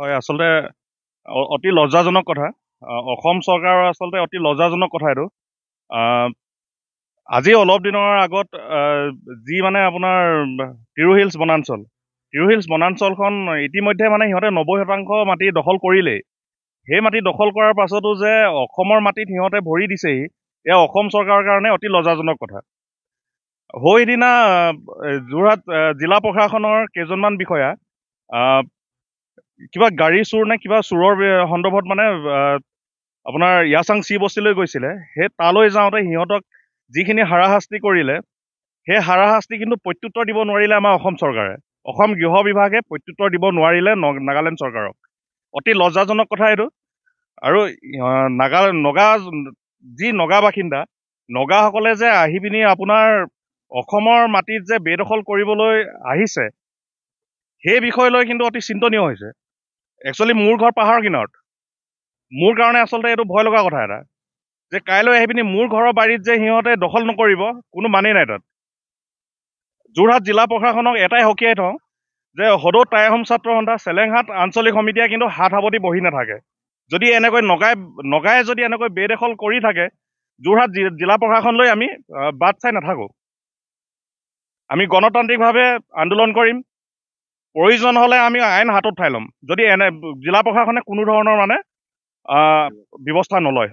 হয় আচলতে অতি লজ্জাজনক কথা। অসম চৰকাৰৰ আচলতে অতি লজ্জাজনক কথা এইটো। আজি অলপ দিনৰ আগত যি মানে আপোনাৰ তিৰু হিলছ বনাঞ্চলখন ইতিমধ্যে মানে সিহঁতে 90% মাটি দখল কৰিলেই। সেই মাটি দখল কৰাৰ পাছতো যে অসমৰ মাটিত সিহঁতে ভৰি দিছেহি, এয়া অসম চৰকাৰৰ কাৰণে অতি লজ্জাজনক কথা। সেইদিনা যোৰহাট জিলা প্ৰশাসনৰ কেইজনমান বিষয়া কিবা গাড়ী চোৰ নে কিবা চোৰৰ সন্দৰ্ভত মানে আপোনাৰ ইয়াচাং চি বস্তিলৈ গৈছিলে। সেই তালৈ যাওঁতে সিহঁতক যিখিনি হাৰাশাস্তি কৰিলে, সেই হাৰাশাস্তি কিন্তু প্ৰত্যুত্তৰ দিব নোৱাৰিলে আমাৰ অসম চৰকাৰে। অসম গৃহ বিভাগে প্ৰত্যুত্তৰ দিব নোৱাৰিলে নাগালেণ্ড চৰকাৰক। অতি লজ্জাজনক কথা এইটো। আৰু নগা বাসিন্দা নগাসকলে যে আহি পিনি আপোনাৰ অসমৰ মাটিত যে বেদখল কৰিবলৈ আহিছে, সেই বিষয় লৈ কিন্তু অতি চিন্তনীয় হৈছে। একচুৱেলি মোৰ ঘৰ পাহাৰৰ কিনাৰত। মোৰ কাৰণে আচলতে এইটো ভয় লগা কথা এটা, যে কাইলৈ আহি পিনি মোৰ ঘৰৰ বাৰীত যে সিহঁতে দখল নকৰিব, কোনো মানেই নাই তাত। যোৰহাট জিলা প্ৰশাসনক এটাই সকীয়াই থওঁ যে সদৌ টাই আহোম ছাত্ৰ সন্থা চেলেংহাট আঞ্চলিক সমিতিয়ে কিন্তু হাত সাৱটি বহি নাথাকে। যদি এনেকৈ নগাই যদি এনেকৈ বেদখল কৰি থাকে, যোৰহাট জিলা প্ৰশাসনলৈ আমি বাট চাই নাথাকো। আমি গণতান্ত্ৰিকভাৱে আন্দোলন কৰিম। প্ৰয়োজন হলে আমি আইন হাতত উঠাই ল'ম, যদি জিলা প্ৰশাসনে কোনো ধৰণৰ মানে ব্যৱস্থা নলয়।